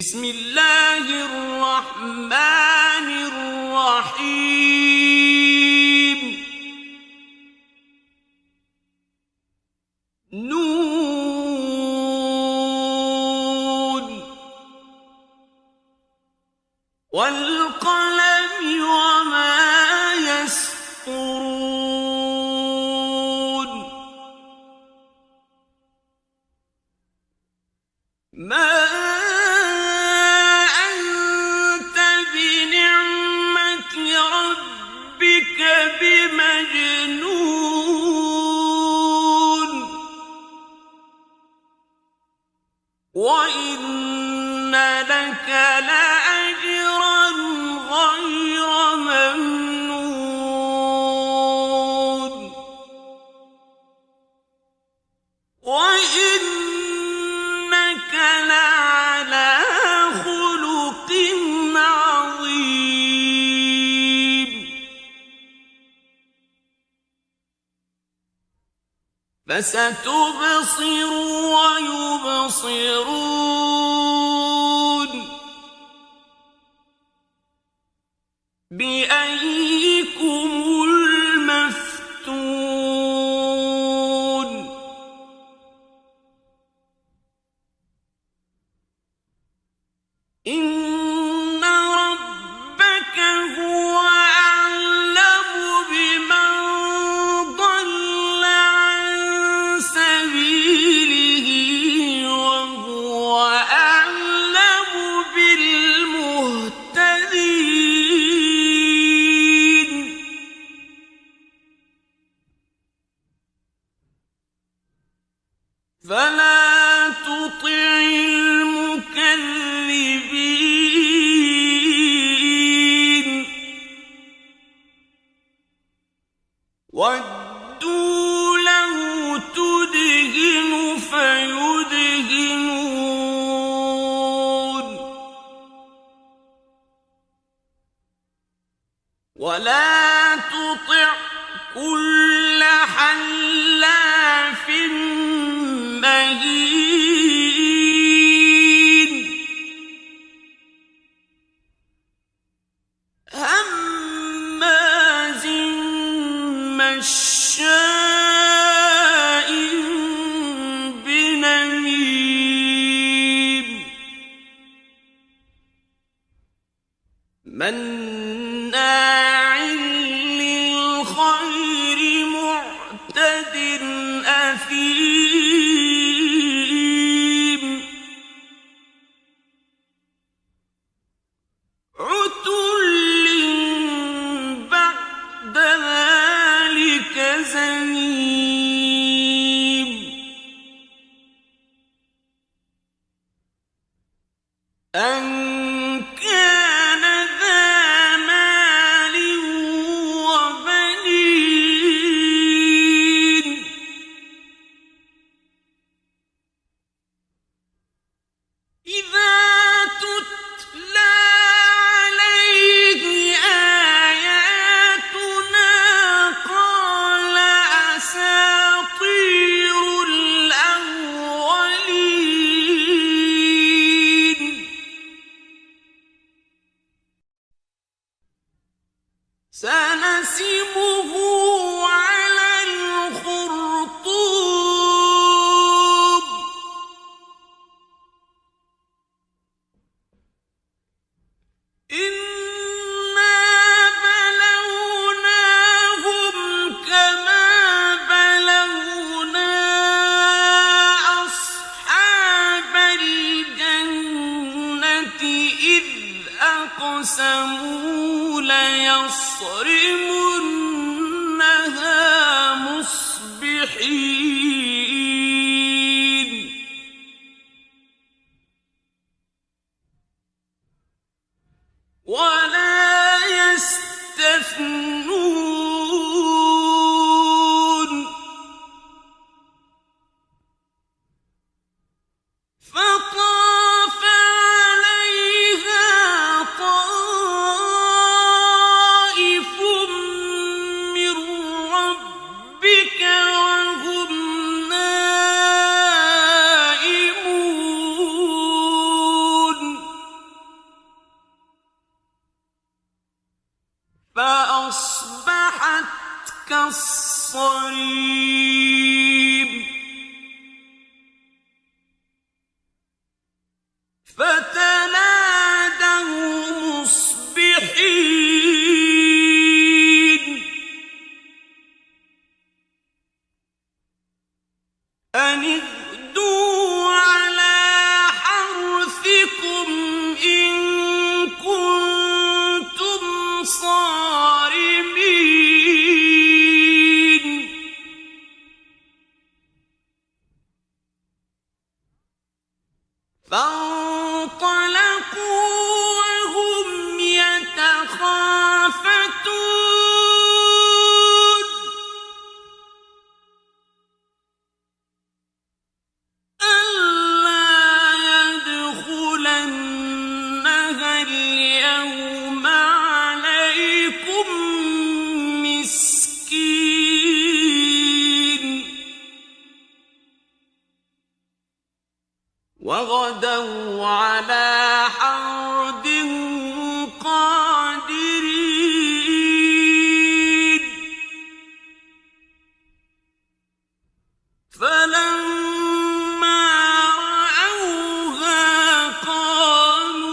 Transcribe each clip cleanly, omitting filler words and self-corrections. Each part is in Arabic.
بسم الله الرحمن الرحيم نون والقلم وما يسطرون ما أنت بنعمة ربك بمجنون وإن لك لأجرا غير ممنون وإنك لعلى خلق عظيم فستبصر ويبصرون بأيكم المفتون إن ربك هو أعلم بمن ضل عن سبيله وهو أعلم بالمهتدين فلا تطع المكذبين ودوا لو تدهن فيدهنون ولا تطع كل حلاف مهين هماز مشاء بنميم مناع للخير معتد أثيم عتل بعد ذلك زنيم أن كان ذا مال وبنين إذا تتلى عليه آياتنا قال أساطير الأولين سنسمه على الخرطوم إنا بلوناهم كما بلونا أصحاب الجنة إذ أقسموا ليصرمنها مصبحين ولا يستثنون فطاف عليها طائف من ربك وهم نائمون كالصريم فتنادوا مصبحين أن اغدوا على حرثكم إن كنتم صارمين فانطلقوا وهم يتخافتون ألا يدخلنها اليوم عليكم مسكين وغدوا على حرد قادرين فلما رأوها قالوا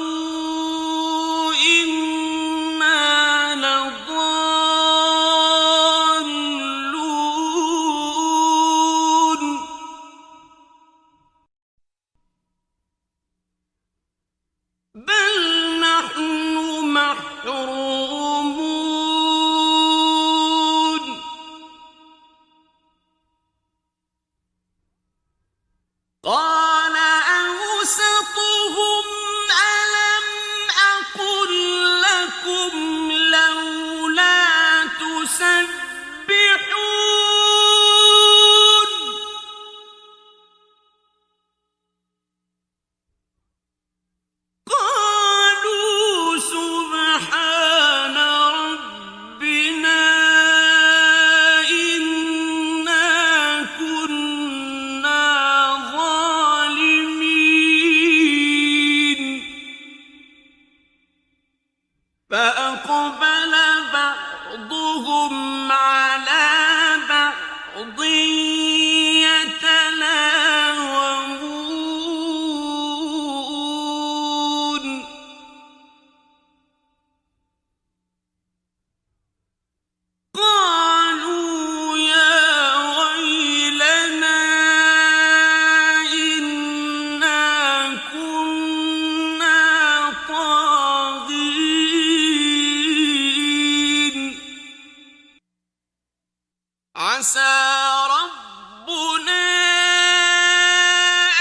إنا لضالون بل نحن محرومون قال أوسطهم ألم أقل لكم لولا تسبحون قالوا سبحان ربنا إنا كنا ظالمين فأقبل بعضهم على بعض يتلاومون قالوا يا ويلنا إنا كنا طاغين عسى ربنا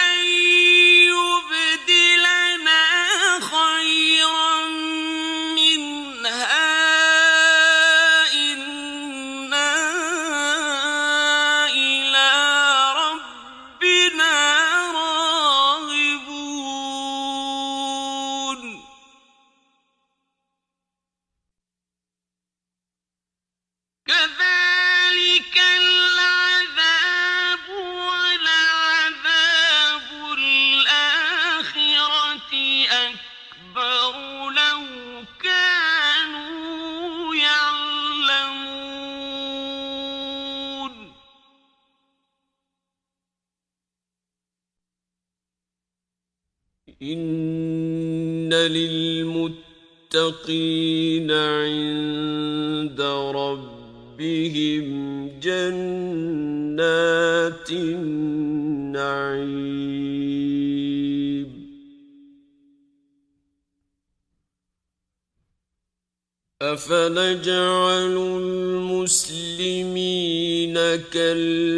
أن يبدلنا خيرا منها إنا إلى ربنا راغبون كذلك العذاب ولعذاب الآخرة أكبر لو كانوا يعلمون إن للمتقين عند ربهم جنات النعيم أفنجعل المسلمين كالمجرمين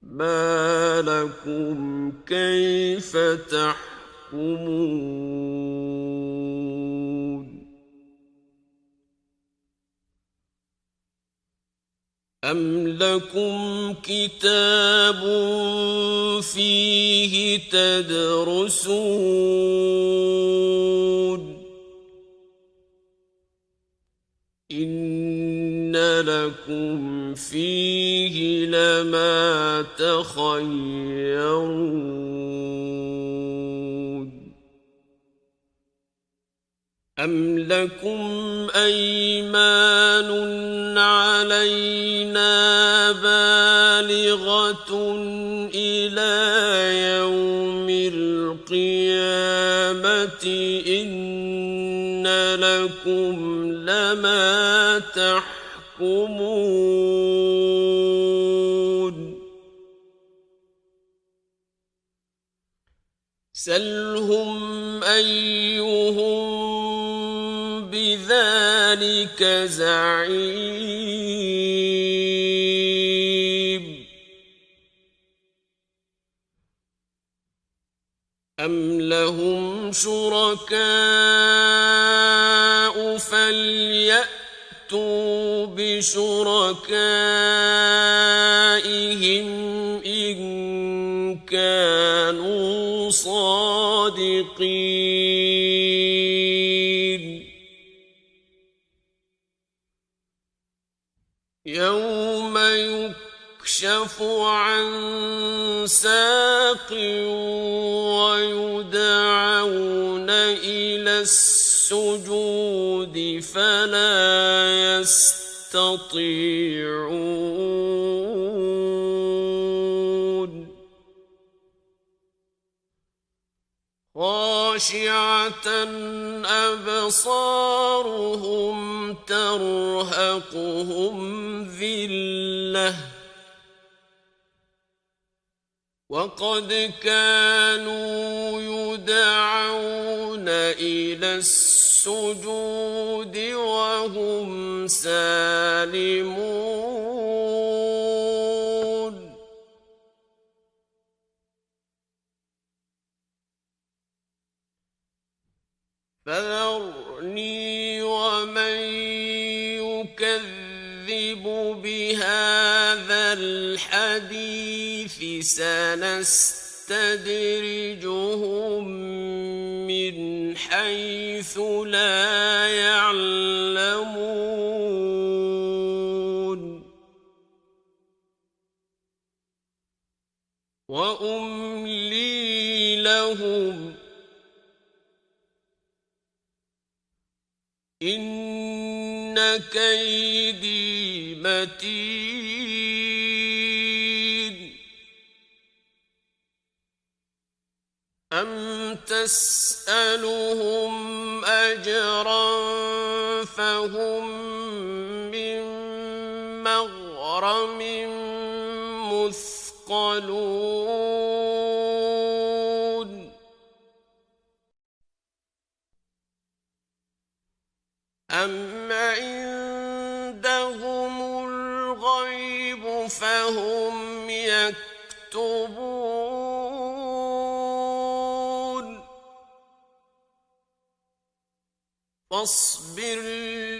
ما لكم كيف تحكمون أم لكم كتاب فيه تدرسون إن لكم فيه لما تخيرون أَمْ لَكُمْ أَيْمَانٌ عَلَيْنَا بَالِغَةٌ إِلَى يَوْمِ الْقِيَامَةِ إِنَّ لَكُمْ لَمَا تَحْكُمُونَ سَلْهُمْ أَيُّهُم بِذَلِكَ زَعِيمٌ أَمْ لَهُمْ شُرَكَاءُ فَلْيَأْتُوا بِشُرَكَائِهِمْ إِن كَانُوا صَادِقِينَ يَوْمَ يُكْشَفُ عَن سَاقٍ وَيُدْعَوْنَ إِلَى السُّجُودِ فَلَا يَسْتَطِيعُونَ خَاشِعَةً أَبْصَارُهُمْ تَرْهَقُهُمْ ذِلَّةٌ وَقَدْ كَانُوا يُدْعَوْنَ إِلَى السُّجُودِ وَهُمْ سَالِمُونَ فَذَرْنِي وَمَن يُكَذِّبُ بِهَذَا الْحَدِيثِ سَنَسْتَدْرِجُهُم مِّنْ حَيْثُ لَا يَعْلَمُونَ وَأُمْلِي لَهُمْ إِنَّ كَيْدِي مَتِينٌ أَمْ تَسْأَلُهُمْ أَجْرًا فَهُم مِّن مَّغْرَمٍ مُّثْقَلُونَ أَمْ عِندَهُمُ الْغَيْبُ فَهُمْ يَكْتُبُونَ فَاصْبِرْ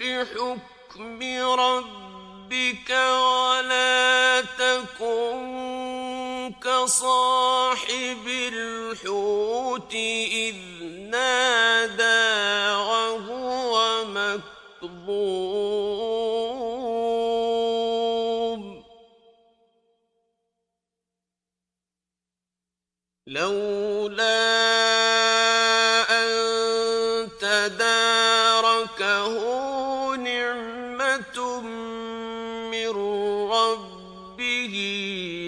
لِحُكْمِ رَبِّكَ وَلَا تَكُن كَصَاحِبِ الْحُوتِ إِذْ نَادَىٰ وَهُوَ مكظوم لولا أن تداركه نعمة من ربه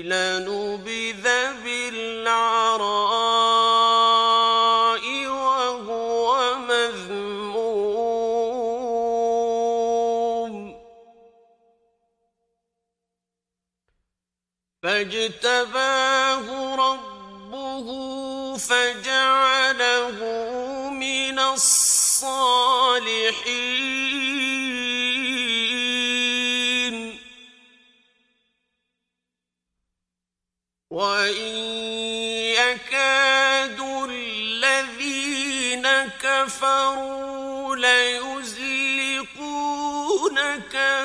لنبذ بالعراء وهو مذموم فاجتباه ربه فجعله من الصالحين وإن يكاد الذين كفروا ليزلقونك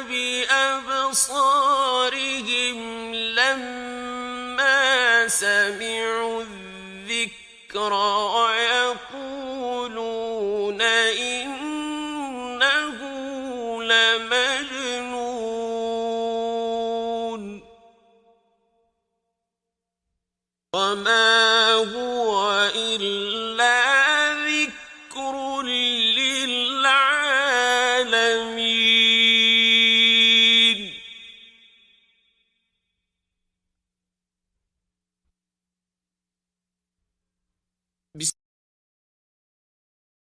بأبصارهم لما سمعوا الذكر ويقولون إنه لمجنون وما هو إلا